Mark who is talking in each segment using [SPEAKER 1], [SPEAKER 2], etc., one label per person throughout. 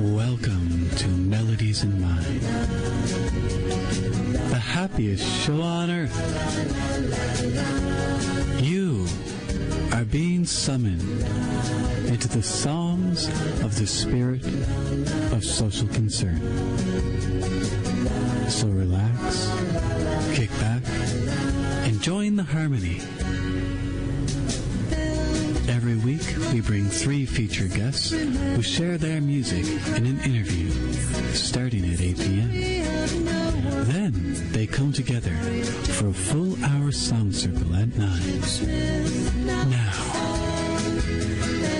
[SPEAKER 1] Welcome to Melodies in Mind, the happiest show on earth. You are being summoned into the songs of the spirit of social concern. So relax, kick back, and join the harmony. Every week, we bring 3 featured guests who share their music in an interview starting at 8 p.m. Then they come together for a full hour song circle at 9. Now,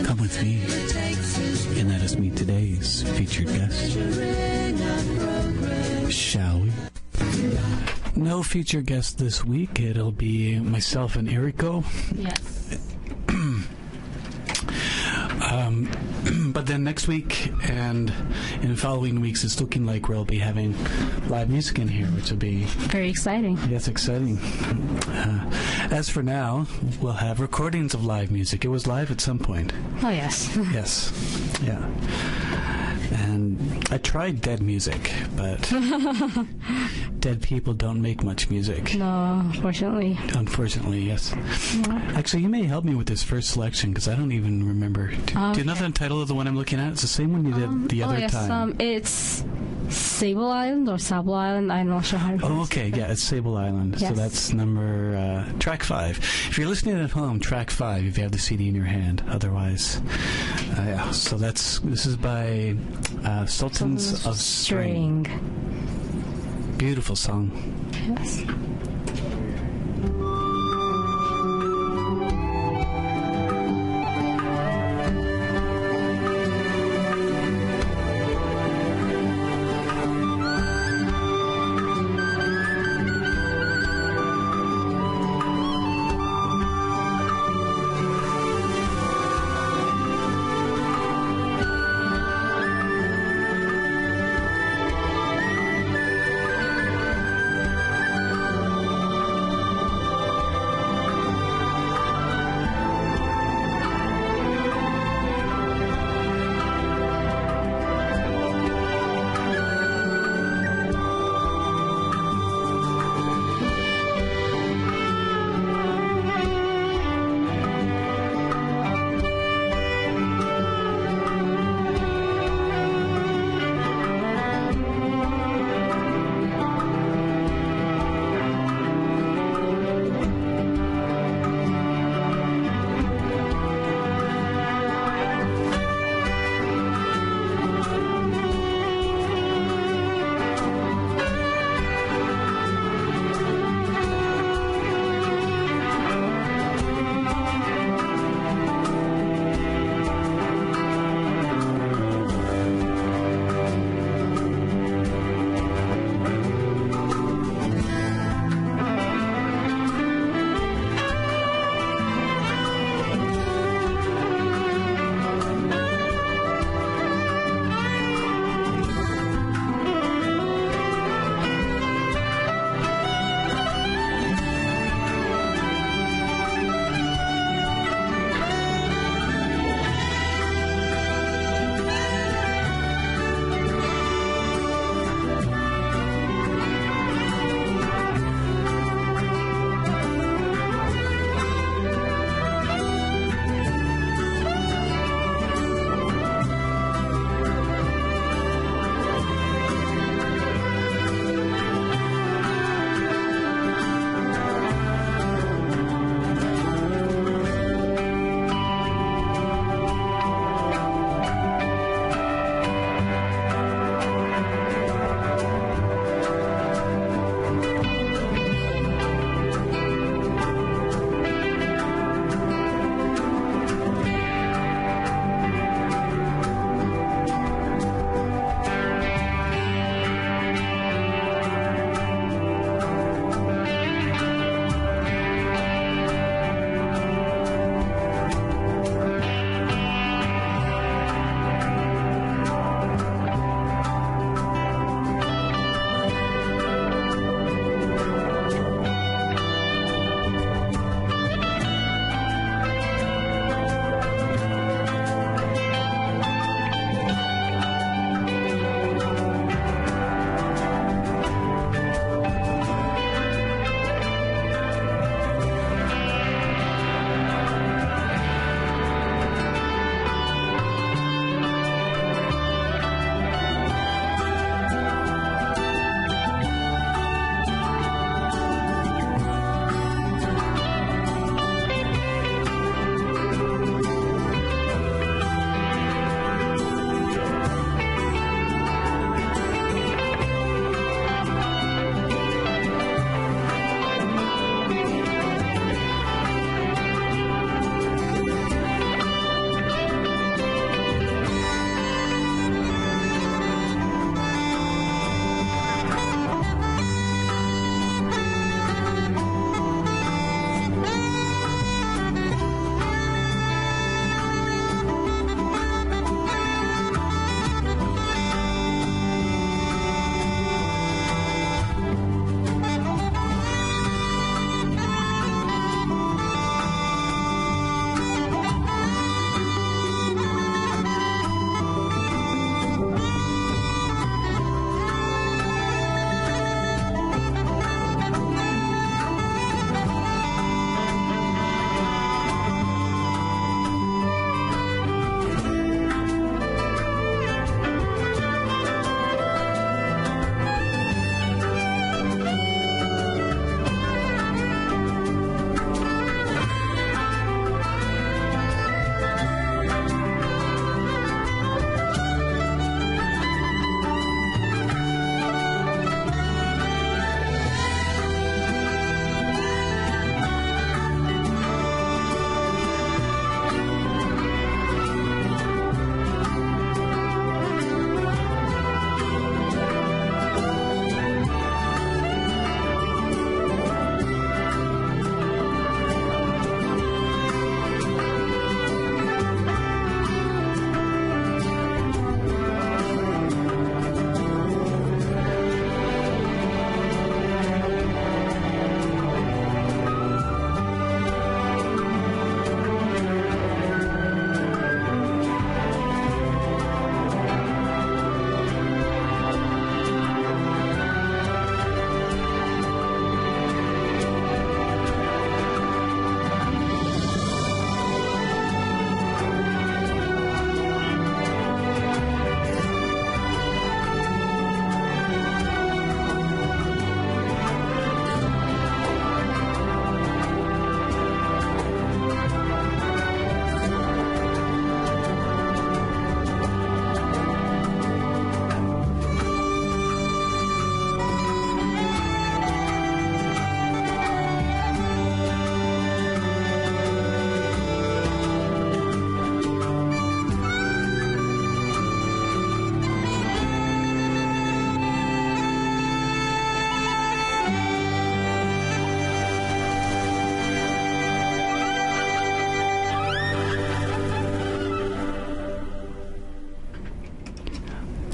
[SPEAKER 1] come with me and let us meet today's featured guest. Shall we? No featured guest this week. It'll be myself and Eriko.
[SPEAKER 2] Yes.
[SPEAKER 1] But then next week and in following weeks, it's looking like we'll be having live music in here, which will be
[SPEAKER 2] very exciting.
[SPEAKER 1] Yes, exciting. As for now, we'll have recordings of live music. It was live at some point.
[SPEAKER 2] Oh, yes.
[SPEAKER 1] Yes. Yeah. And I tried dead music, but dead people don't make much music.
[SPEAKER 2] No, unfortunately.
[SPEAKER 1] Unfortunately, yes.
[SPEAKER 2] No.
[SPEAKER 1] Actually, you may help me with this first selection because I don't even remember. Do you know the title of the one I'm looking at? It's the same one you did the other time.
[SPEAKER 2] It's Sable Island or Sable Island. I'm not sure how to pronounce
[SPEAKER 1] okay.
[SPEAKER 2] it.
[SPEAKER 1] Yeah, it's Sable Island.
[SPEAKER 2] Yes.
[SPEAKER 1] So that's number track 5. If you're listening at home, track 5 if you have the CD in your hand. Otherwise, yeah. So this is by Sultans of String. Beautiful song.
[SPEAKER 2] Yes.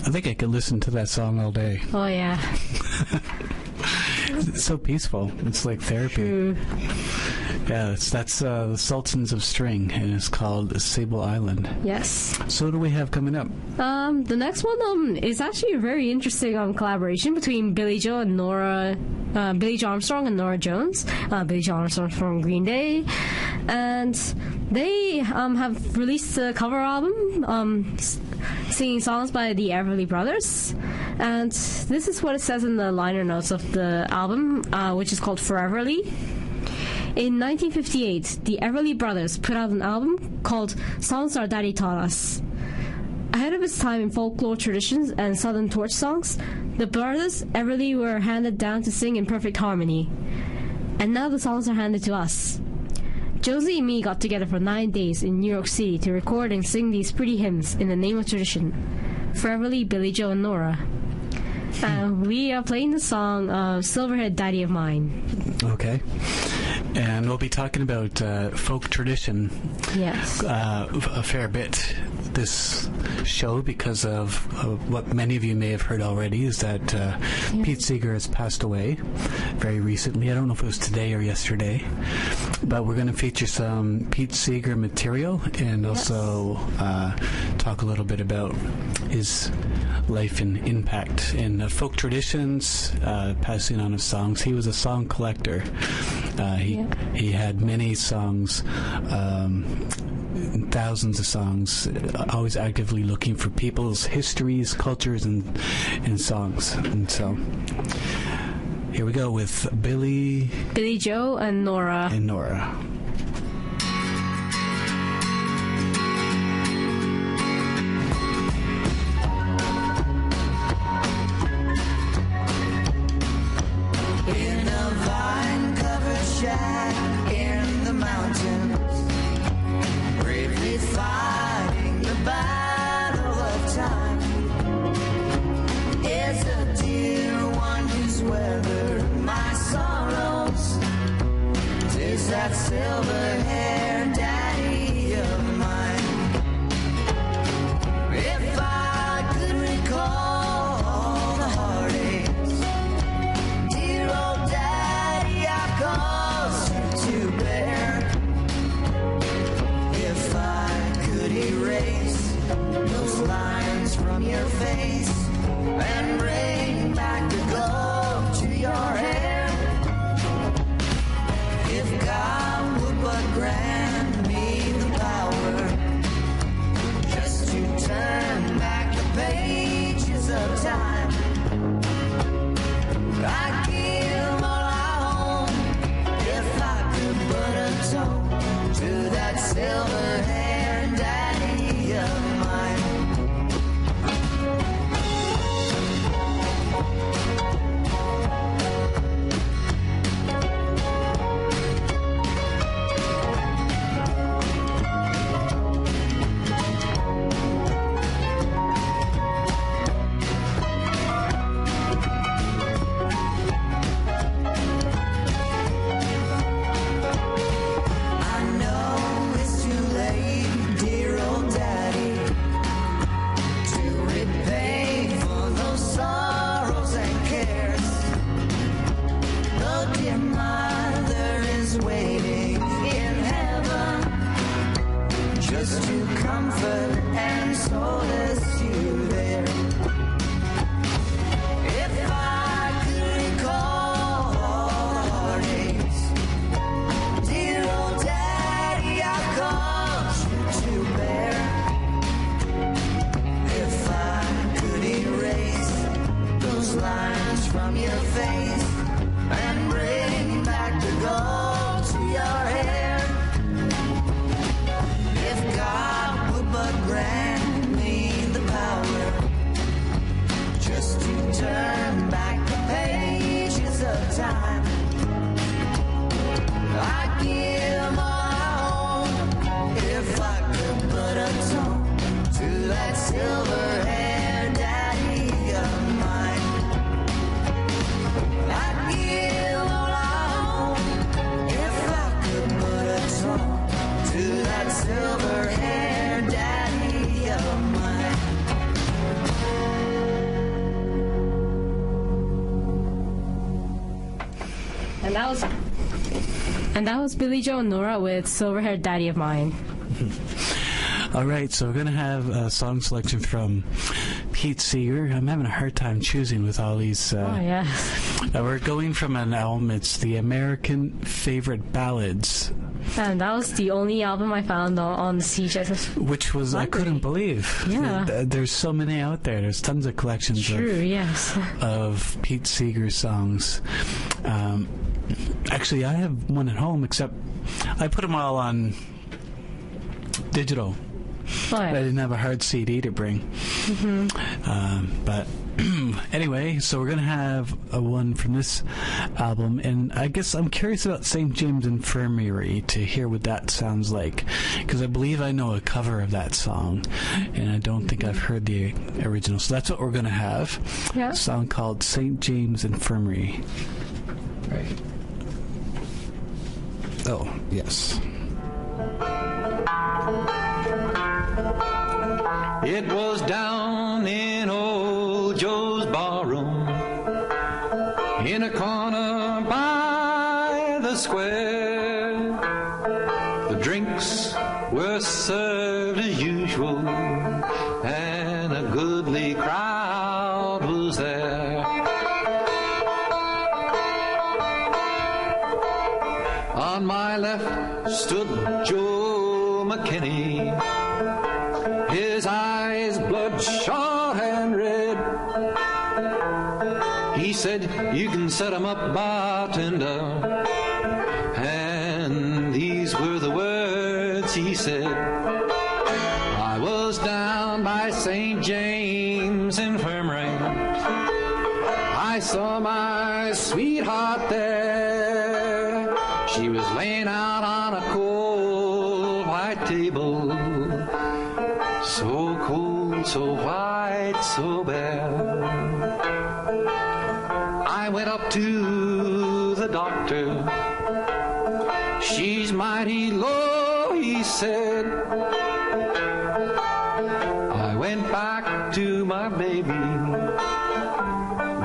[SPEAKER 1] I think I could listen to that song all day.
[SPEAKER 2] Oh, yeah.
[SPEAKER 1] It's so peaceful. It's like therapy.
[SPEAKER 2] True.
[SPEAKER 1] Yeah, that's the Sultans of String, and it's called Sable Island.
[SPEAKER 2] Yes.
[SPEAKER 1] So what do we have coming up?
[SPEAKER 2] The next one is actually a very interesting collaboration between Billie Joe and Nora, Billie Joe Armstrong and Nora Jones. Billie Joe Armstrong from Green Day, and they have released a cover album singing songs by the Everly Brothers. And this is what it says in the liner notes of the album, which is called Foreverly. In 1958, the Everly Brothers put out an album called Songs Our Daddy Taught Us. Ahead of its time in folklore traditions and Southern torch songs, the brothers Everly were handed down to sing in perfect harmony. And now the songs are handed to us. Josie and me got together for 9 days in New York City to record and sing these pretty hymns in the name of tradition. Foreverly, Billie Joe and Nora. We are playing the song Silverhead Daddy of Mine. Okay.
[SPEAKER 1] And we'll be talking about folk tradition
[SPEAKER 2] Yes.
[SPEAKER 1] A fair bit this show because of what many of you may have heard already is that Pete Seeger has passed away very recently. I don't know if it was today or yesterday, but we're going to feature some Pete Seeger material and also talk a little bit about his life and impact in folk traditions, passing on his songs. He was a song collector. He had many songs, thousands of songs, always actively looking for people's histories, cultures, and songs. And so here we go with Billie
[SPEAKER 2] Joe and Nora.
[SPEAKER 3] In a vine-covered shack in the mountains, bravely fighting the battle of time, is a dear one who's weathered my sorrows. 'Tis that silver-haired daddy of mine. If I could recall all the heartaches, dear old daddy, I caused you to bear. If I could erase those lines from your face and bring back the glow to your hair, if God would but grant me the power just to turn back the pages of time, I'd give all I own if I could but atone to that silver-haired daddy of mine. I know it's too late, dear old daddy, to repay for those sorrows and cares. The dear mother is waiting in heaven just to comfort and solace you there. If I could recall all the heartaches, dear old daddy, I caused you to bear. If I could erase those lines from your face and bring back the gold to your hair, if God would but grant me the power just to turn back the pages of time, I'd give all I own if I could but atone to that silver-haired daddy of mine. I'd give all I own if I could but atone to that silver-haired daddy of mine.
[SPEAKER 2] And that was Billy Joe and Nora with Silver-Haired Daddy of Mine.
[SPEAKER 1] All right, so we're going to have a song selection from Pete Seeger. I'm having a hard time choosing with all these. We're going from an album, it's the American Favorite Ballads.
[SPEAKER 2] And that was the only album I found on the CJS.
[SPEAKER 1] Which was, I couldn't believe.
[SPEAKER 2] Yeah.
[SPEAKER 1] There's so many out there. There's tons of collections
[SPEAKER 2] yes.
[SPEAKER 1] of Pete Seeger songs. Actually, I have one at home, except I put them all on digital. I didn't have a hard CD to bring. But anyway, so we're going to have one from this album, and I guess I'm curious about St. James Infirmary to hear what that sounds like, because I believe I know a cover of that song, and I don't think I've heard the original. So that's what we're going to have.
[SPEAKER 2] Yeah.
[SPEAKER 1] A song called St. James Infirmary. Right. Oh, yes.
[SPEAKER 4] It was down in old Joe's barroom, in a corner by the square. The drinks were served as usual, and a goodly crowd was there. On my left stood Joe McKinney, his eyes bloodshot and red. He said, "You can set 'em up, bartender." And these were the words he said. I was down by St. James Infirmary. I saw my sweetheart there. She was laying out on a cold white table, so cold, so white, so bare. I went up to the doctor. "She's mighty low," he said. I went back to my baby.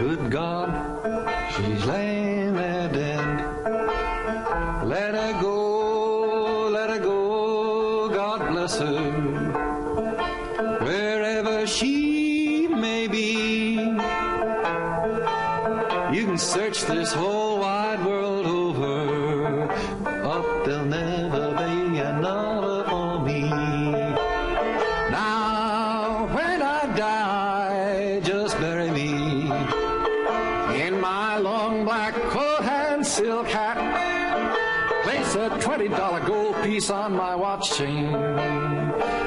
[SPEAKER 4] Good God, she's laying there dead. Let her go, God bless her, wherever she may be. You can search this whole wide world over, but there'll never be another for me. Now, when I die, just bury me in my long black coat and silk hat. Place a $20 gold piece on my watch chain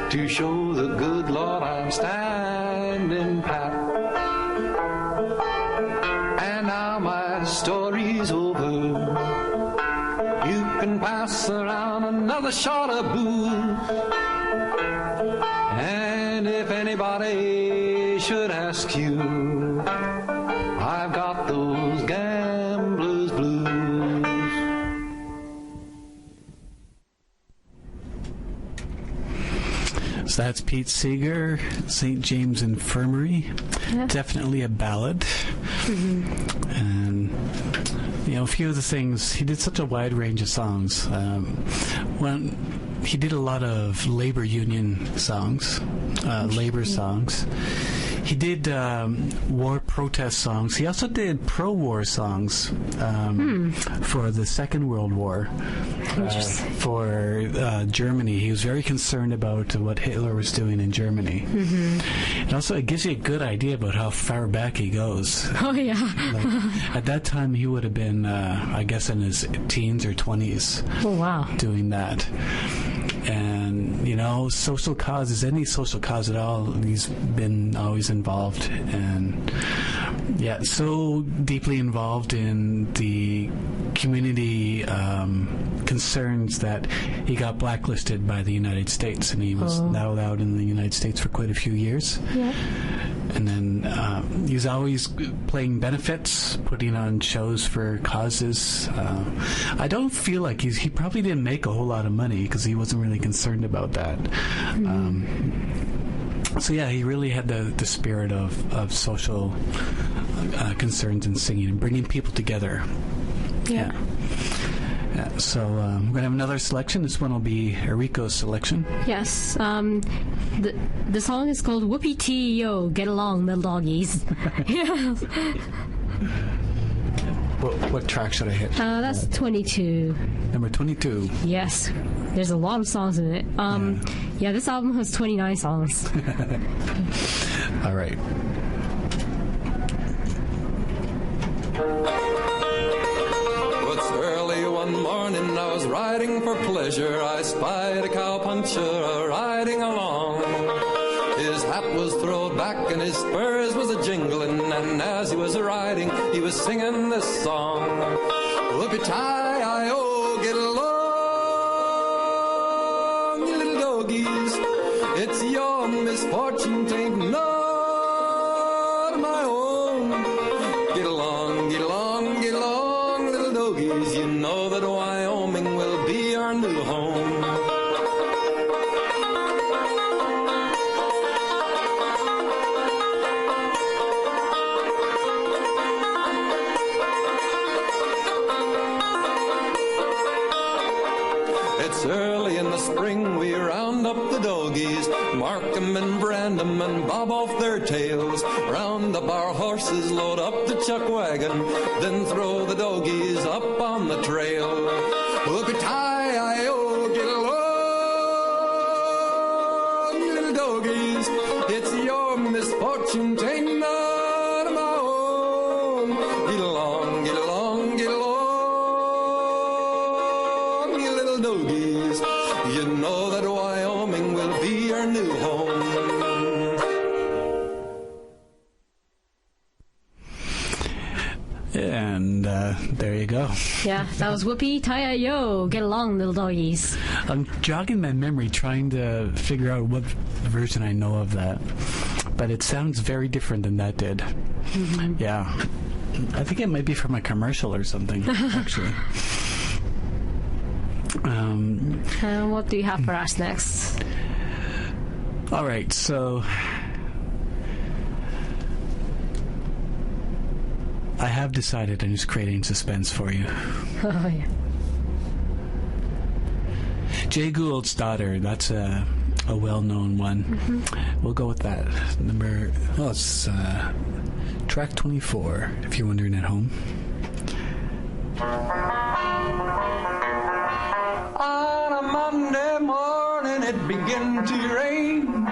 [SPEAKER 4] to show the good Lord I'm standing pat. And now my story's over. You can pass around another shot of booze. And if anybody should ask you, I've got those gambler's blues.
[SPEAKER 1] So that's Pete Seeger, St. James Infirmary.
[SPEAKER 2] Yeah.
[SPEAKER 1] Definitely a ballad. And, you know, a few of the things, he did such a wide range of songs. He did a lot of labor union songs, labor songs. He did war protest songs. He also did pro-war songs for the Second World War. For Germany. He was very concerned about what Hitler was doing in Germany. And also, it gives you a good idea about how far back he goes.
[SPEAKER 2] Oh, yeah.
[SPEAKER 1] At that time, he would have been, I guess, in his teens or 20s.
[SPEAKER 2] Oh, wow.
[SPEAKER 1] Doing that. And, you know, social causes, any social cause at all, he's been always involved. And, yeah, so deeply involved in the community concerns that he got blacklisted by the United States, and he was not allowed in the United States for quite a few years.
[SPEAKER 2] Yeah.
[SPEAKER 1] And then he was always playing benefits, putting on shows for causes. I don't feel like he probably didn't make a whole lot of money because he wasn't really concerned about that. So yeah, he really had the spirit of social concerns in singing and bringing people together.
[SPEAKER 2] Yeah.
[SPEAKER 1] Yeah, so we're going to have another selection. This one will be Eriko's selection.
[SPEAKER 2] Yes. The song is called Whoopee Tee Yo, Get Along, Little Doggies. Yeah.
[SPEAKER 1] What track should I hit?
[SPEAKER 2] That's 22.
[SPEAKER 1] Number 22.
[SPEAKER 2] Yes. There's a lot of songs in it. Yeah, this album has 29 songs.
[SPEAKER 1] All right.
[SPEAKER 5] It's early one morning, I was riding for pleasure. I spied a cowpuncher riding along. His hat was thrown back and his spurs was a jingling, and as he was riding, he was singing this song. Whoopee-tie-I-O, get along, you little doggies. It's your misfortune, 'tain't none of my own. Get along, get along, get along, little doggies. You know that Wyoming will be our new home. It's early in the spring, we round up the doggies, mark 'em and brand 'em and bob off their tails, round up our horses, load up the chuck wagon, then throw the doggies up on the trail. Whoopee-tie-I-O, get along, you little doggies. It's your misfortune, 'tain't none of my own. Get along, get along, get along, you little doggies. You know that Wyoming will be our new home.
[SPEAKER 1] And there you go.
[SPEAKER 2] Yeah, that was Whoopee Tie-Yo, Get Along, Little Doggies.
[SPEAKER 1] I'm jogging my memory trying to figure out what version I know of that. But it sounds very different than that did. Mm-hmm. Yeah. I think it might be from a commercial or something, actually.
[SPEAKER 2] And what do you have for us next?
[SPEAKER 1] All right, so I have decided I'm just creating suspense for you.
[SPEAKER 2] Oh, yeah.
[SPEAKER 1] Jay Gould's Daughter, that's a well-known one. Mm-hmm. We'll go with that. It's track 24, if you're wondering at home.
[SPEAKER 5] On a Monday morning it began to rain.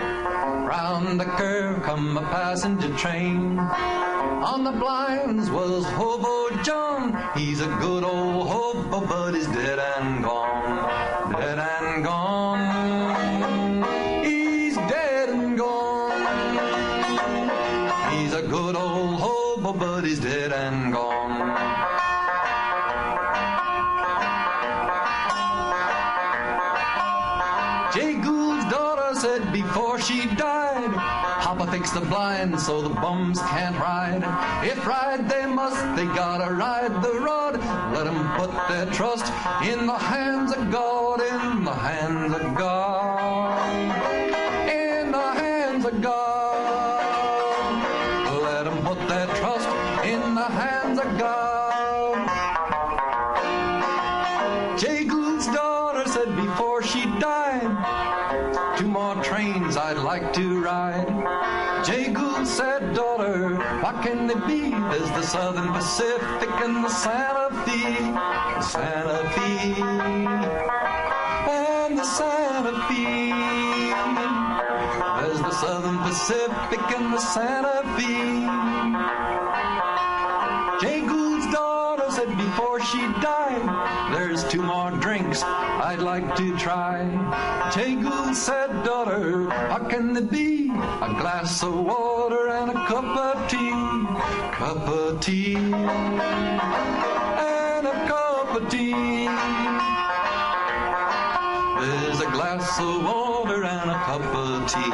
[SPEAKER 5] Round the curve come a passenger train. On the blinds was Hobo John. He's a good old hobo, but he's dead and gone. Dead and gone. He's dead and gone. He's a good old hobo, but he's dead and gone. Jay Gould's daughter said before she died, Papa fixed the blinds so the bums can't ride. If ride they must, they gotta ride the rod. Let 'em put their trust in the hands of God, in the hands of God, in the hands of God. Let 'em put their trust in the hands of God. Jay Gould's daughter said before she died, 2 more trains I'd like to ride. Jay Gould said, daughter, what can they be? There's the Southern Pacific and the Santa Fe. The Santa Fe and the Santa Fe. There's the Southern Pacific and the Santa Fe. Jay Gould's daughter said before she died, there's 2 more drinks I'd like to try. Jay Gould said, daughter, what can it be? A glass of water and a cup of tea. Cup of tea and a cup of tea. There's a glass of water and a cup of tea.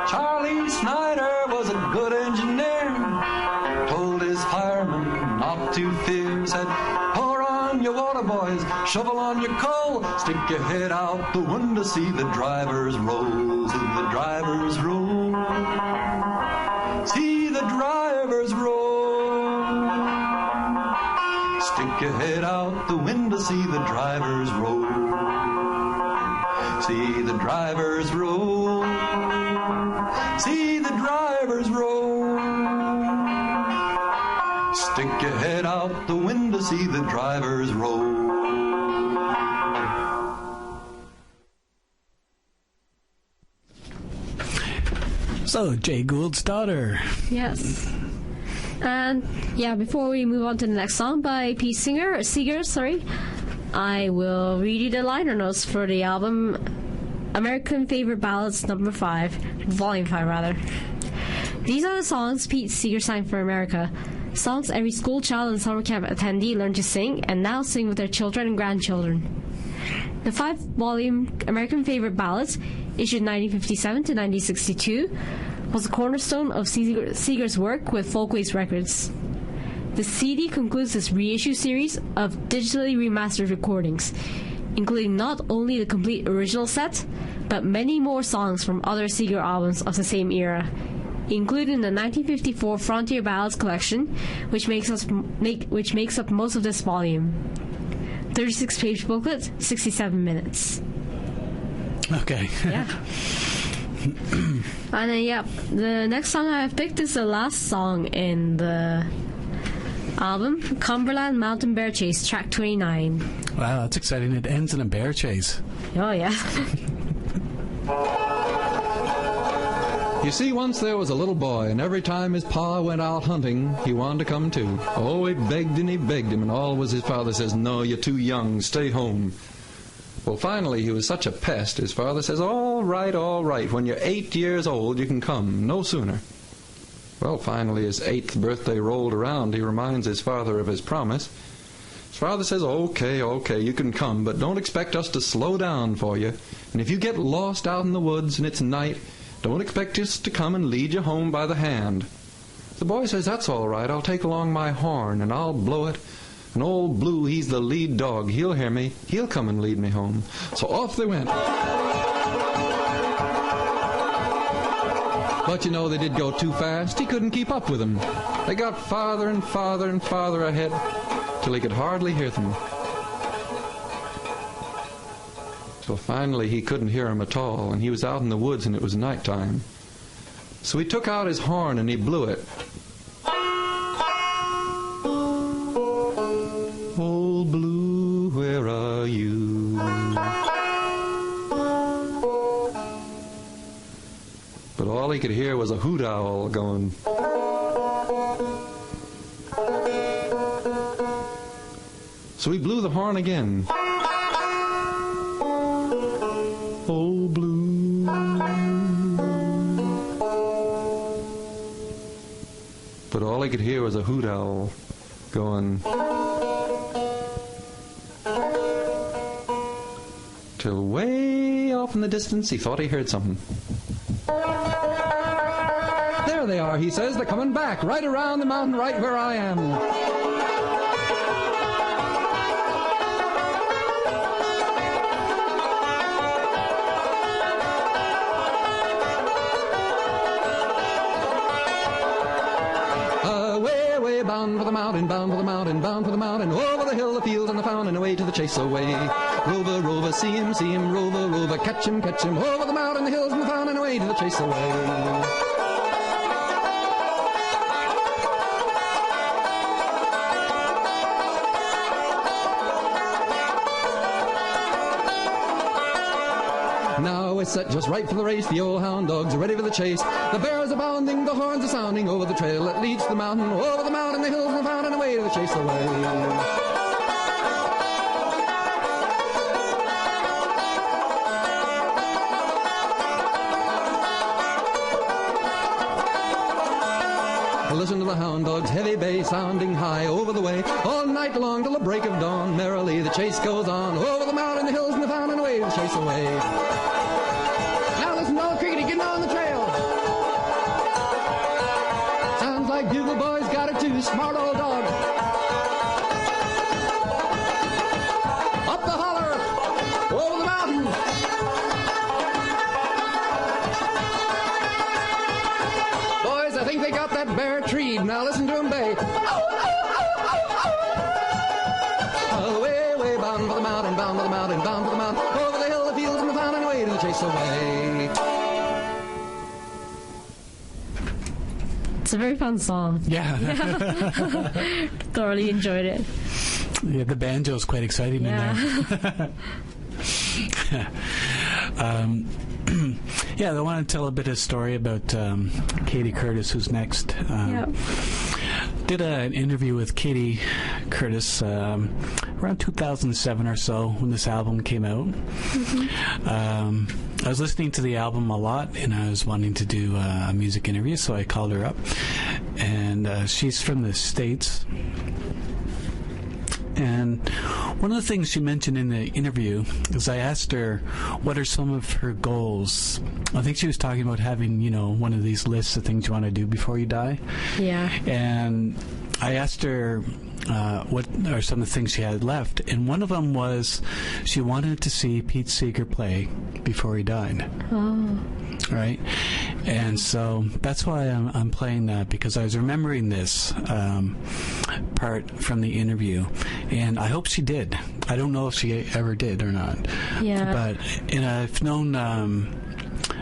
[SPEAKER 5] Charlie Snyder was a good engineer, told his firemen not to fear, said, pour on your water, boys, shovel on your coal, stick your head out the window, see the drivers roll, see the drivers roll, see the drivers roll. your head out the window, see the drivers roll. See the drivers roll. See the drivers roll. Stick your head out the window, see the drivers roll.
[SPEAKER 1] So, Jay Gould's Daughter.
[SPEAKER 2] Yes. And yeah, before we move on to the next song by Pete Seeger, I will read you the liner notes for the album American Favorite Ballads Number 5, Volume 5 rather. These are the songs Pete Seeger signed for America. Songs every school child and summer camp attendee learned to sing and now sing with their children and grandchildren. The 5-volume American Favorite Ballads, issued 1957 to 1962, was the cornerstone of Seeger's work with Folkways Records. The CD concludes this reissue series of digitally remastered recordings, including not only the complete original set, but many more songs from other Seeger albums of the same era, including the 1954 Frontier Ballads collection, which makes up most of this volume. 36-page booklet, 67 minutes.
[SPEAKER 1] Okay.
[SPEAKER 2] Yeah. And then, yeah, the next song I have picked is the last song in the album, Cumberland Mountain Bear Chase, track 29.
[SPEAKER 1] Wow, that's exciting. It ends in a bear chase.
[SPEAKER 2] Oh, yeah.
[SPEAKER 5] You see, once there was a little boy, and every time his pa went out hunting, he wanted to come too. Oh, he begged and he begged him, and always his father says, "No, you're too young, stay home." Well, finally, he was such a pest, his father says, all right, when you're 8 years old, you can come, no sooner. Well, finally, his 8th birthday rolled around. He reminds his father of his promise. His father says, okay, you can come, but don't expect us to slow down for you. And if you get lost out in the woods and it's night, don't expect us to come and lead you home by the hand. The boy says, that's all right. I'll take along my horn and I'll blow it. And old Blue, he's the lead dog. He'll hear me. He'll come and lead me home. So off they went. But you know, they did go too fast. He couldn't keep up with them. They got farther and farther and farther ahead till he could hardly hear them. Till finally he couldn't hear them at all, and he was out in the woods and it was nighttime. So he took out his horn and he blew it. Old Blue, where are you? But all he could hear was a hoot owl going. So he blew the horn again. Old Blue. But all he could hear was a hoot owl going. Till way off in the distance he thought he heard something. There they are, he says. They're coming back, right around the mountain, right where I am. Away, bound for the mountain, bound for the mountain, bound for the mountain, over the hill, the field, and the fountain, away to the chase away. Rover, rover, see him, rover, rover, catch him, over the mountain, the hills, and the fountain, away to the chase away. Now it's set just right for the race. The old hound dogs are ready for the chase. The bears are bounding, the horns are sounding over the trail that leads to the mountain, over the mountain, the hills, and the fountain, away to the chase away. Listen to the hound dogs' heavy bay sounding high over the way. All night long till the break of dawn, merrily the chase goes on. Over the mountain, the hills, and the fountain, away to chase away. Now listen to all crickety getting on the trail. Sounds like Bugle Boy's got it too, smart old dog. Up the holler, over the mountain. Boys, I think they got that bear treed. Now listen to him bay. down to the mountain, down to the mountain, over the hill, the fields, and the town, and away to chase away.
[SPEAKER 2] It's a very fun song.
[SPEAKER 1] Yeah.
[SPEAKER 2] Thoroughly enjoyed it.
[SPEAKER 1] Yeah, the banjo is quite exciting in there. Yeah, I want to tell a bit of story about Katie Curtis, who's next. Did an interview with Katie Curtis around 2007 or so when this album came out. I was listening to the album a lot, and I was wanting to do a music interview, so I called her up. And she's from the States. And one of the things she mentioned in the interview is I asked her what are some of her goals. I think she was talking about having, one of these lists of things you want to do before you die.
[SPEAKER 2] Yeah.
[SPEAKER 1] And I asked her what are some of the things she had left, and one of them was she wanted to see Pete Seeger play before he died.
[SPEAKER 2] Oh.
[SPEAKER 1] Right? And so that's why I'm playing that, because I was remembering this part from the interview, and I hope she did. I don't know if she ever did or not.
[SPEAKER 2] Yeah.
[SPEAKER 1] But I've known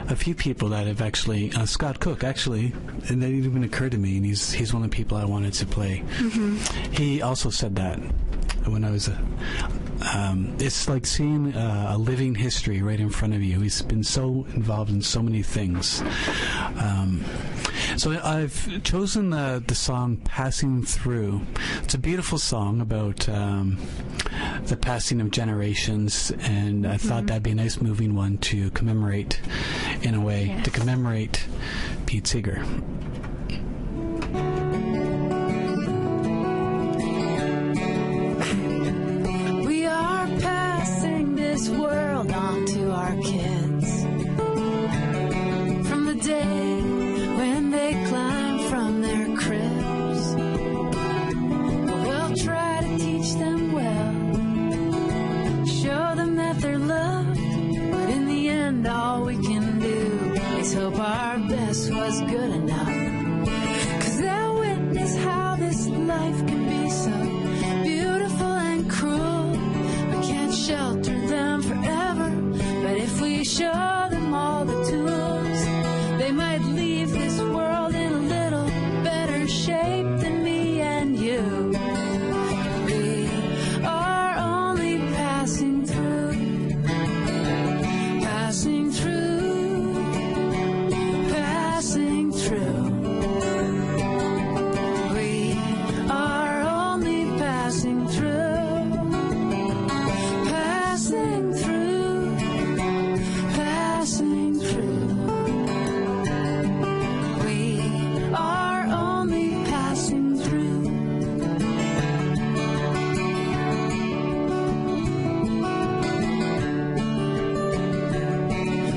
[SPEAKER 1] a few people that have actually, Scott Cook actually, and that even occurred to me, and he's one of the people I wanted to play. He also said that when I was it's like seeing a living history right in front of you. He's been so involved in so many things. So I've chosen the song Passing Through. It's a beautiful song about the passing of generations, and I thought that'd be a nice moving one to commemorate, in a way, to commemorate Pete Seeger.
[SPEAKER 6] We are passing this world on to our kids. From the day when they climb from their cribs, we'll try to teach them well, show them that they're loved, but in the end all we can do is hope our best was good enough. 'Cause they'll witness how this life can be so beautiful and cruel. We can't shelter them forever, but if we show them all the tools, they might leave this world in a little better shape than me and you. We are only passing through, passing through, passing through. We are only passing through, passing through, passing through. We are only passing through.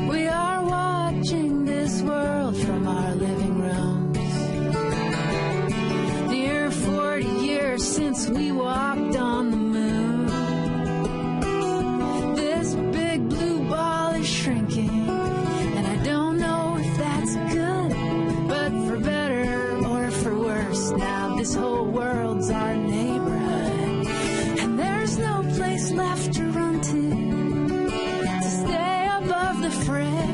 [SPEAKER 6] We are watching this world from our living rooms. Near 40 years since we walked on the moon. This big blue ball is shrinking, and I don't know if that's good, but for better or for worse, now this whole world's our neighborhood, and there's no place left to run to stay above the fray.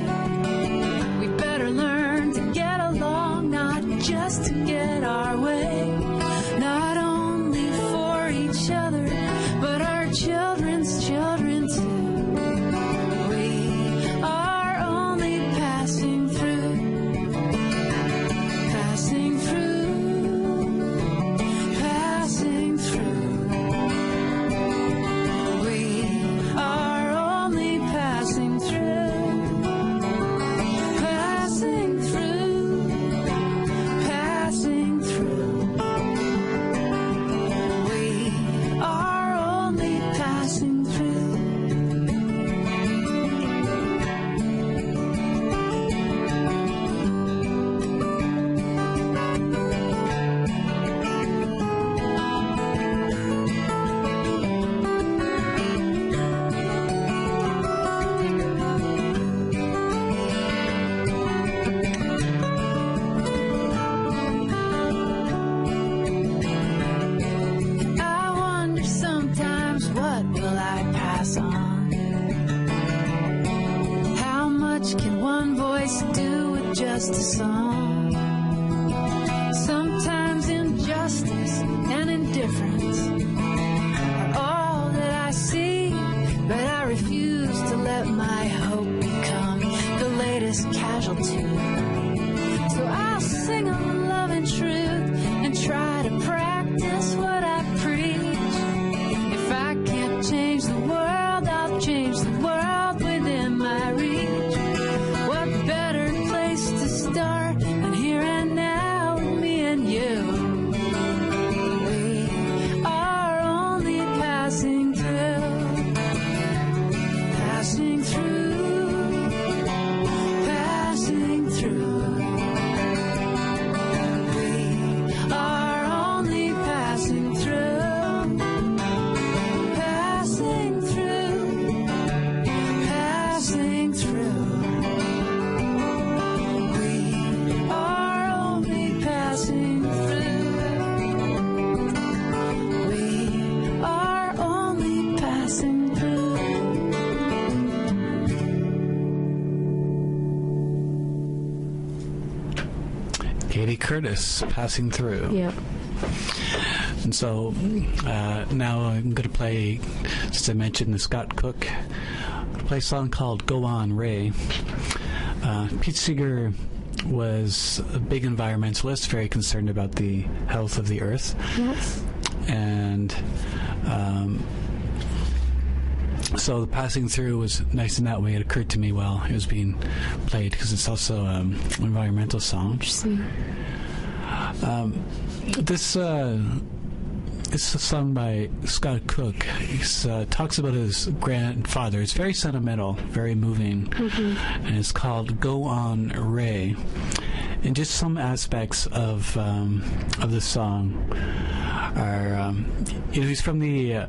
[SPEAKER 6] We better learn to get along, not just to get our way, not only for each other, but our children's children too. We are only passing through, passing through, passing through. We are only passing through, passing through, passing through.
[SPEAKER 1] Katie Curtis, Passing Through.
[SPEAKER 2] Yep.
[SPEAKER 1] And so now I'm going to play, since I mentioned the Scott Cook, I'm going to play a song called Go On, Ray. Pete Seeger was a big environmentalist, very concerned about the health of the earth.
[SPEAKER 2] Yes.
[SPEAKER 1] And so the Passing Through was nice in that way. It occurred to me while it was being played, because it's also an environmental song.
[SPEAKER 2] Interesting.
[SPEAKER 1] It's a song by Scott Cook. He talks about his grandfather. It's very sentimental, very moving, and it's called "Go On, Ray." And just some aspects of the song are, he's from the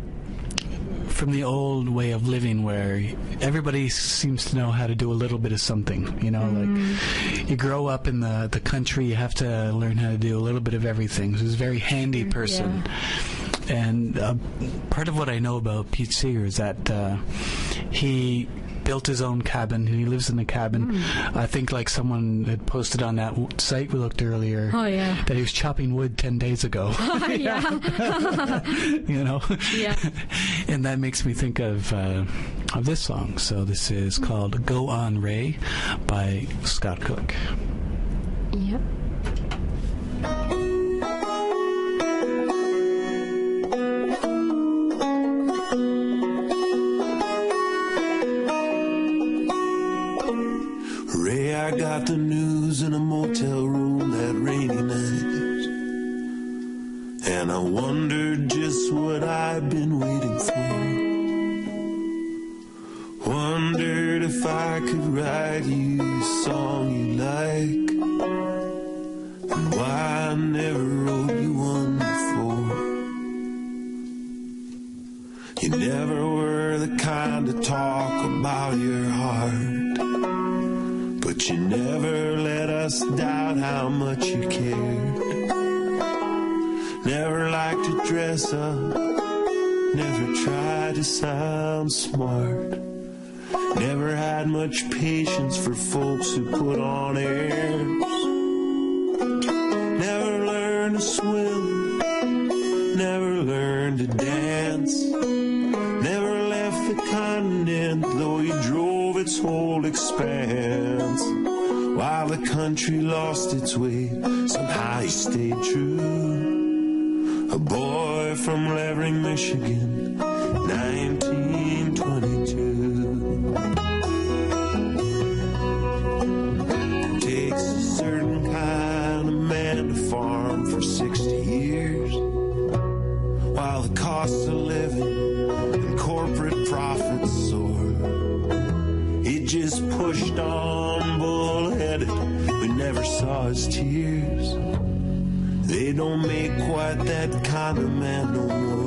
[SPEAKER 1] old way of living where everybody seems to know how to do a little bit of something. Like you grow up in the country, you have to learn how to do a little bit of everything. So he's a very handy person.
[SPEAKER 2] Yeah.
[SPEAKER 1] And part of what I know about Pete Seeger is that he built his own cabin, and he lives in the cabin. I think like someone had posted on that site we looked earlier that he was chopping wood 10 days ago.
[SPEAKER 2] Yeah.
[SPEAKER 1] Yeah. And that makes me think of this song. So this is called Go On, Ray by Scott Cook.
[SPEAKER 2] Yep.
[SPEAKER 7] Ray, I got the news in a motel room that rainy night, and I wondered just what I've been waiting for. Wondered if I could write you a song you like, and why I never wrote you one before. You never were the kind to talk about your heart, but you never let us doubt how much you cared. Never liked to dress up, never tried to sound smart. Never had much patience for folks who put on airs. Never learned to swim, never learned to dance. Never left the continent, though you drove its whole expanse. While the country lost its way, somehow he stayed true. A boy from Levering, Michigan, 1922. It takes a certain kind of man to farm for 60 years, while the cost of living and corporate profits soar. He just pushed on bullheaded, we never saw his tears. They don't make quite that kind of man no more.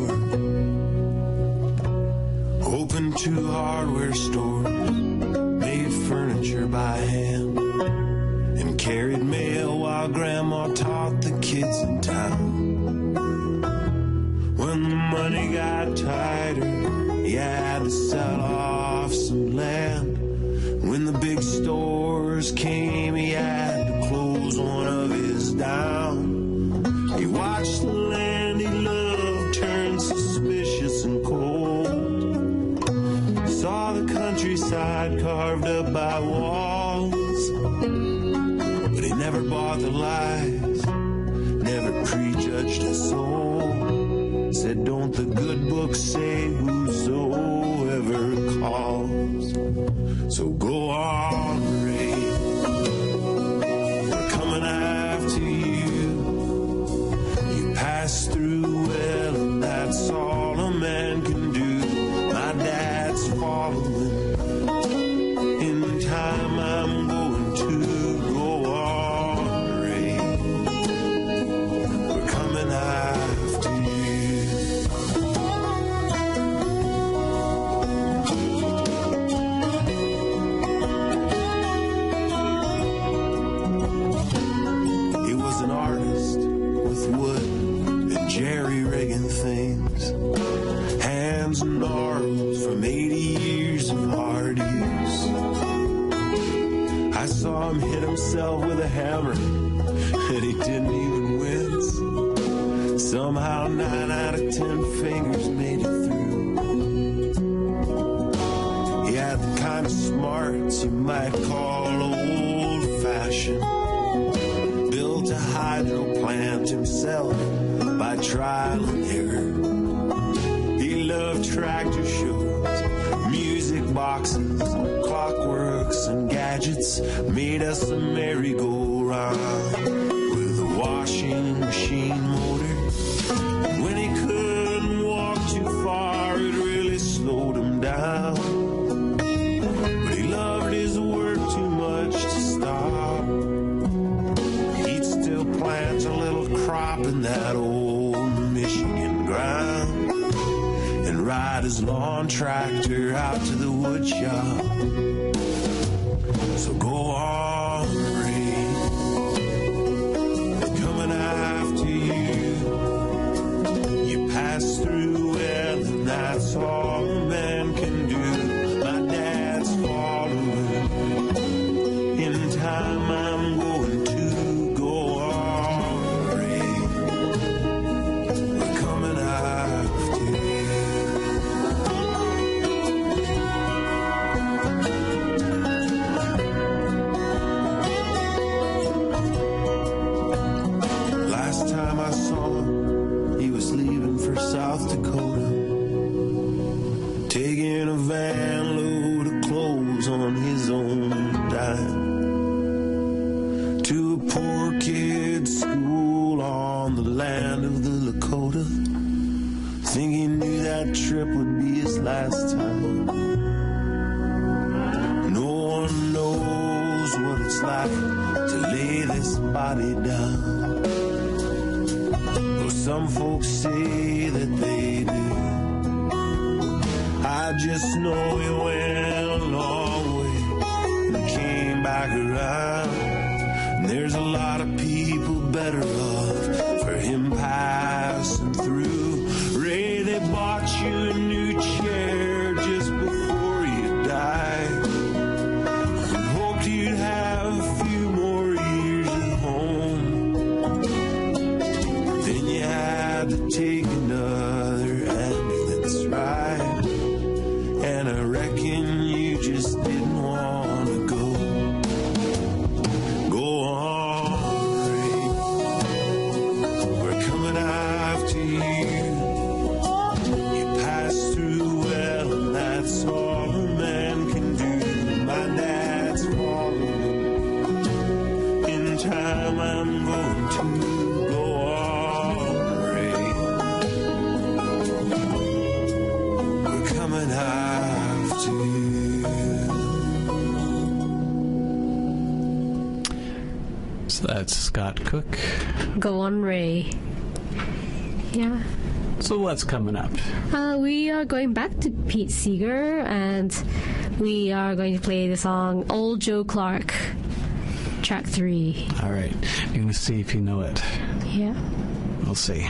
[SPEAKER 7] Opened 2 hardware stores, made furniture by hand, and carried mail while Grandma taught the kids in town. When the money got tighter, he had to sell off some land. When the big stores came, he had to close one of his down. He watched the land he loved turn suspicious and cold. Saw the countryside carved up by walls, but he never bought the lies, never prejudged a soul. Said, don't the good book say whosoever calls? So go on, Ray, we're coming after you. You pass through well, and that's all a man can do. My dad's following, in time I'm going to. Go on, Ray, we're coming after you. He was an artist with wood and jerry-rigging things, hands gnarled from 80 years of hard use. I saw him hit himself with a hammer, and he didn't even wince. Somehow 9 out of 10 fingers made it through. He had the kind of smarts you might call old-fashioned. Built a hydro plant himself by trial and error. He loved tractor shows, music boxes, clockworks and gadgets. Made us a merry-go-round with a washing machine motor. When he couldn't walk too far, it really slowed him down. But he loved his work too much to stop. He'd still plant a little crop in that old Michigan ground and ride his lawn tractor out to the wood shop. So go on, Ray, they're coming after you. You pass through hell and that's all a man can do. My dad's following. In time I'm going to go on, Ray. We're coming after you. Last time I saw him, he was leaving for South Dakota, taking a van load of clothes on his own dime to a poor kid's school on the land of the Lakota. Think he knew that trip would be his last time. No one knows what it's like to lay this body down. Though some folks say that they do. I just know he went a long way and came back around. And there's a lot of people better off for him passing through. Ray, they bought you a new chair just before you died. And hoped you'd have a few more years at home. Then you had to take another ambulance ride. And I reckon you just didn't want to go. Go on, Ray. We're coming after you. You pass through hell and that's all a man can do. My dad's following. In time I'm going to go on, Ray. We're coming after you.
[SPEAKER 1] So that's Scott Cook.
[SPEAKER 2] Go on, Ray. Yeah.
[SPEAKER 1] So what's coming up?
[SPEAKER 2] We are going back to Pete Seeger, and we are going to play the song Old Joe Clark, track 3.
[SPEAKER 1] All right. You're going to see if you know it.
[SPEAKER 2] Yeah.
[SPEAKER 1] We'll see.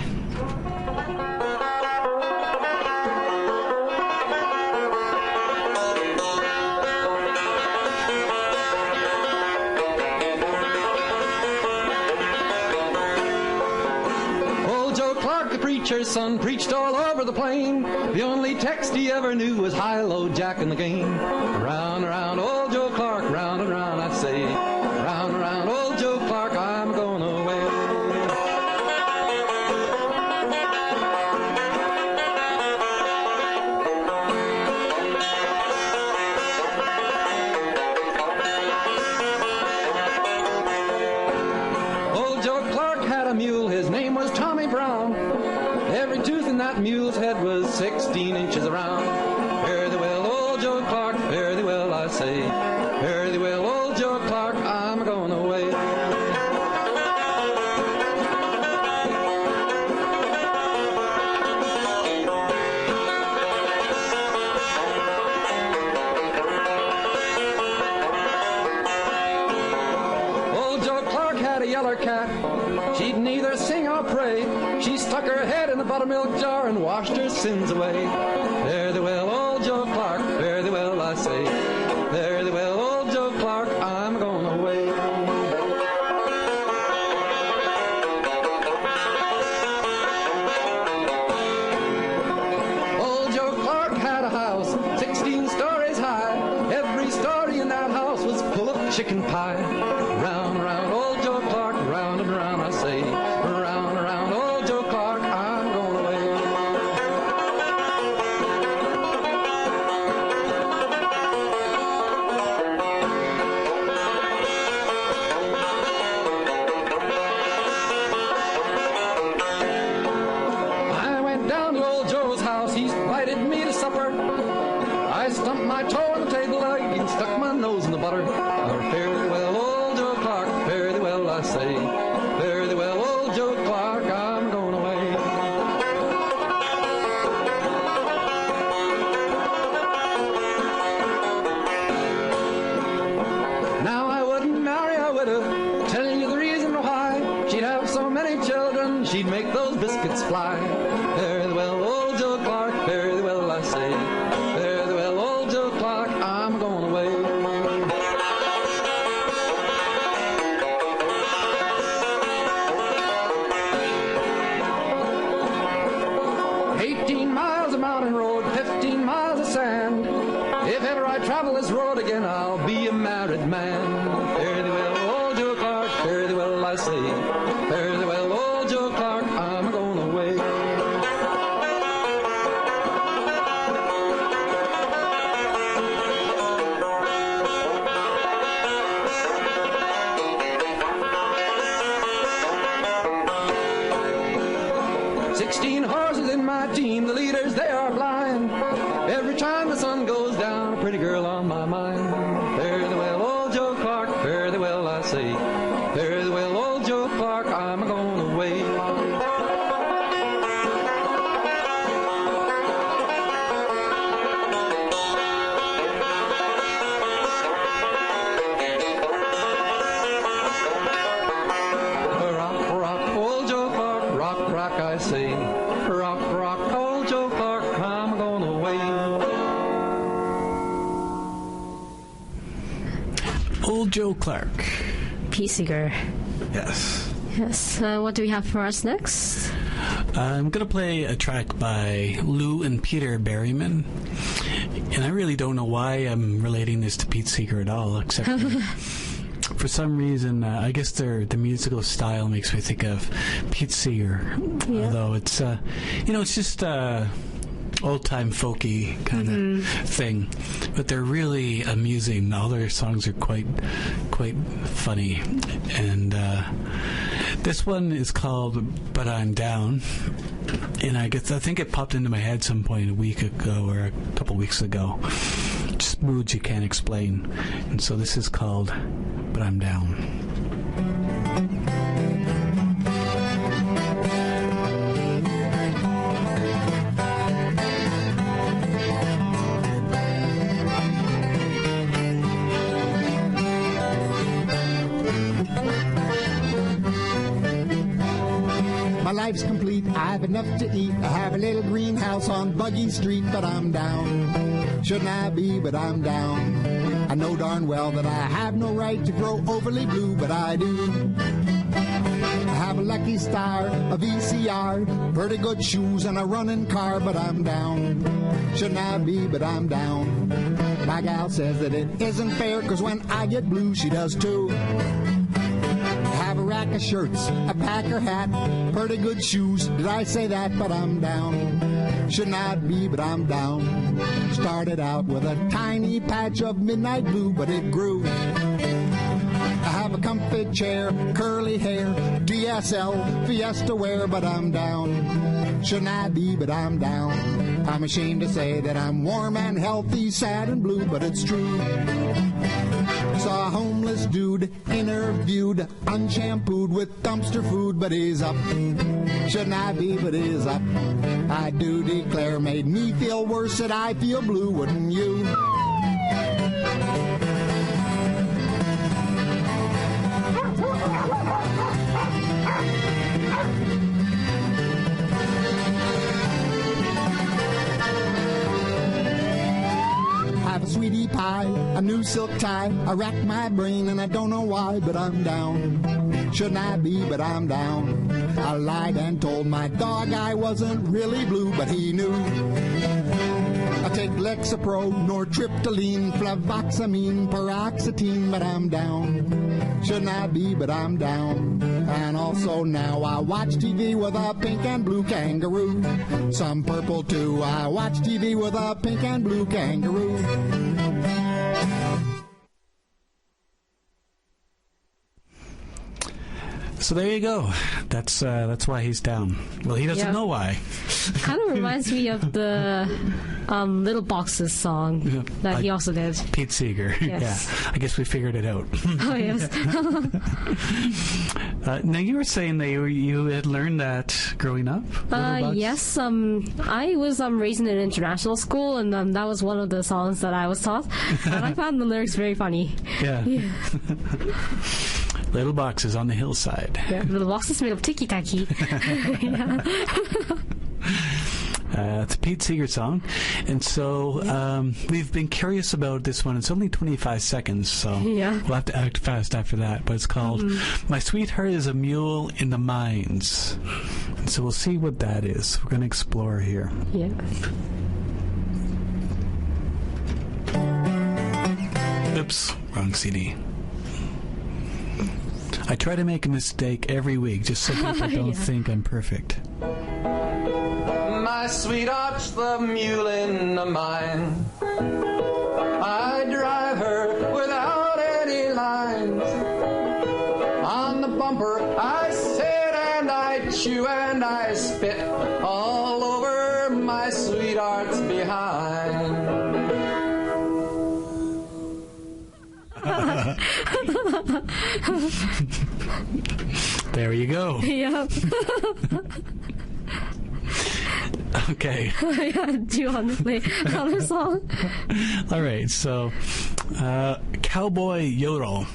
[SPEAKER 5] Old Joe Clark, the preacher's son, preached all over the plain. The only text he ever knew was high-low Jack in the game. Round and round, old Joe Clark, round and round, I'd say. Round and round, old Joe Clark, I'm going away. Old Joe Clark had a mule, his name was Tommy Brown. Every tooth in that mule's head was 16 inches around. Fare thee well, old Joe Clark, fare thee well, I say. Fare thee well, old Joe Clark, I'm going away. Old Joe Clark had a yeller cat. She'd neither sing or pray. She stuck her head in the buttermilk jar and washed her sins away. Fare thee well, old Joe Clark, fare thee well, I say. Fare thee well, old Joe Clark, I'm going away. chicken pie. Round and round, old Joe Clark, round and round, I say. Round and round, old Joe Clark, I'm going away. I went down to old Joe's house, he invited me to supper. I stumped my toe on the table leg and stuck my nose in the butter. Fare thee well, old Joe Clark, fare thee well, I say. Fare thee well, old Joe Clark, I'm going away. Now I wouldn't marry a widow, telling you the reason why. She'd have so many children, she'd make those biscuits fly. Fare thee well, old Joe Clark, fare thee well, I say. Fare thee well, old Joe Clark, I'm going away. Mountain road, 15 miles of sand. If ever I travel this road again, I'll be a married man. Fare thee well, old Joe Clark, fare thee well, I say. Fare thee well, old Joe Clark, I'm going away. Horses in my team, the leaders, they are blind. Every time the sun goes down, a pretty girl on my mind. Fare thee well, old Joe Clark, fare thee well, I say. Fare thee well, old Joe Clark, I'm going away. Rock, rock, old Joe Clark, rock, rock, I say. Rock, rock, old Joe Clark, I'm going away.
[SPEAKER 1] Old Joe Clark.
[SPEAKER 2] Pete Seeger.
[SPEAKER 1] Yes.
[SPEAKER 2] Yes. What do we have for us next?
[SPEAKER 1] I'm going to play a track by Lou and Peter Berryman. And I really don't know why I'm relating this to Pete Seeger at all, except for some reason, I guess the musical style makes me think of Pete Seeger. Yeah. Although it's, it's just old-time folky kind of thing. But they're really amusing. All their songs are quite funny. And this one is called But I'm Down. And I think it popped into my head some point a week ago or a couple weeks ago. Just moods you can't explain. And so this is called But I'm Down.
[SPEAKER 8] My life's complete, I have enough to eat. I have a little greenhouse on Buggy Street, but I'm down. Shouldn't I be, but I'm down. I know darn well that I have no right to grow overly blue, but I do. I have a lucky star, a VCR, pretty good shoes and a running car, but I'm down. Shouldn't I be, but I'm down. My gal says that it isn't fair, 'cause when I get blue, she does too. Have a rack of shirts, a packer hat, pretty good shoes. Did I say that? But I'm down. Should not be, but I'm down. Started out with a tiny patch of midnight blue, but it grew. I have a comfy chair, curly hair, DSL, Fiesta wear, but I'm down. Should not be, but I'm down. I'm ashamed to say that I'm warm and healthy, sad and blue, but it's true. Saw a homeless dude, interviewed, unshampooed with dumpster food, but he's up. Should not be, but he's up. I do declare, made me feel worse that I feel blue, wouldn't you? Have a sweetie pie, a new silk tie. I rack my brain and I don't know why, but I'm down. Shouldn't I be, but I'm down. I lied and told my dog I wasn't really blue, but he knew. I take Lexapro, nortriptyline, fluvoxamine, paroxetine, but I'm down. Shouldn't I be, but I'm down. And also now I watch TV with a pink and blue kangaroo. Some purple too. I watch TV with a pink and blue kangaroo.
[SPEAKER 9] So there you go. That's why he's down. Well, he doesn't know why.
[SPEAKER 2] Kind of reminds me of the Little Boxes song that he also did.
[SPEAKER 9] Pete Seeger.
[SPEAKER 2] Yes.
[SPEAKER 9] Yeah. I guess we figured it out.
[SPEAKER 2] Oh, yes.
[SPEAKER 9] Now, you were saying that you had learned that growing up?
[SPEAKER 2] Yes. I was raised in an international school, and that was one of the songs that I was taught. And I found the lyrics very funny.
[SPEAKER 9] Yeah. Little boxes on the hillside.
[SPEAKER 2] Yeah, little boxes made of ticky-tacky.
[SPEAKER 9] It's a Pete Seeger song. And so we've been curious about this one. It's only 25 seconds, so we'll have to act fast after that. But it's called My Sweetheart is a Mule in the Mines. And so we'll see what that is. We're going to explore here.
[SPEAKER 2] Yeah.
[SPEAKER 9] Oops, wrong CD. I try to make a mistake every week just so people don't think I'm perfect.
[SPEAKER 5] My sweetheart's the mule in the mine. I drive her without any lines. On the bumper I sit and I chew and I spit all over my sweetheart's behind.
[SPEAKER 9] There you go.
[SPEAKER 2] Yep.
[SPEAKER 9] Okay.
[SPEAKER 2] Do you want to play another song?
[SPEAKER 9] All right, so Cowboy Yodel.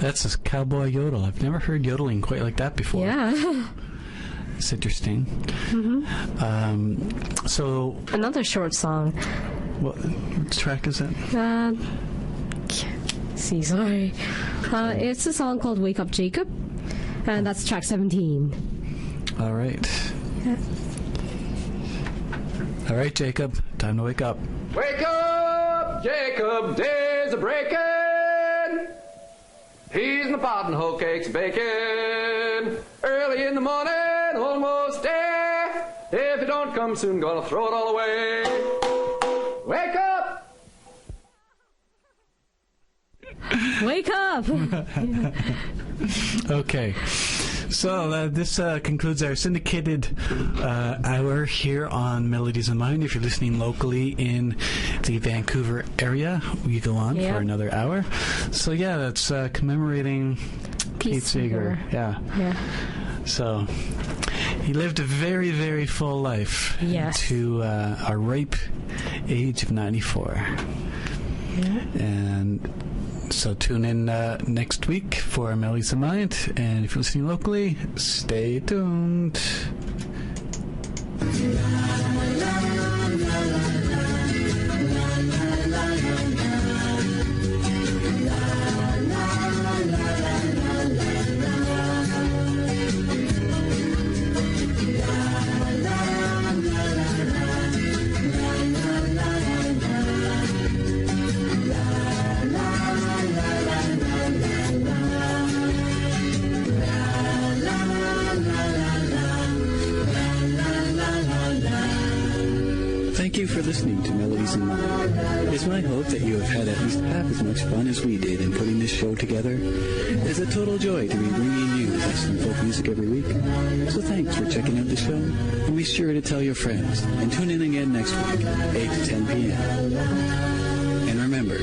[SPEAKER 9] That's a cowboy yodel. I've never heard yodeling quite like that before.
[SPEAKER 2] Yeah.
[SPEAKER 9] It's interesting.
[SPEAKER 2] Mm-hmm.
[SPEAKER 9] So
[SPEAKER 2] another short song.
[SPEAKER 9] What track is it?
[SPEAKER 2] See, sorry. It's a song called Wake Up Jacob, and that's track 17.
[SPEAKER 9] All right.
[SPEAKER 2] Yeah.
[SPEAKER 9] All right, Jacob. Time to wake up.
[SPEAKER 5] Wake up, Jacob, day's a breaking. Peas in the pot and whole cakes baking. Early in the morning, almost there. If it don't come soon, gonna throw it all away. Wake up!
[SPEAKER 2] Wake up!
[SPEAKER 9] Okay. So this concludes our syndicated hour here on Melodies of Mind. If you're listening locally in the Vancouver area, we go on for another hour. So yeah, that's commemorating Pete Seeger. Yeah. So he lived a very, very full life to a ripe age of 94. And so tune in next week for Melodies of Mind, and if you're listening locally, stay tuned.
[SPEAKER 3] La
[SPEAKER 1] you for listening to Melodies in Mind. It's my hope that you have had at least half as much fun as we did in putting this show together. It's a total joy to be bringing you Western folk music every week. So thanks for checking out the show, and be sure to tell your friends, and tune in again next week, 8 to 10 p.m. And remember,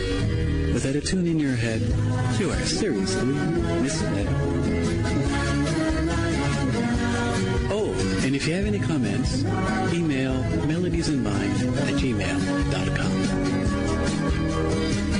[SPEAKER 1] without a tune in your head, you are seriously misled. Oh, and if you have any comments, email melodiesinmind@gmail.com.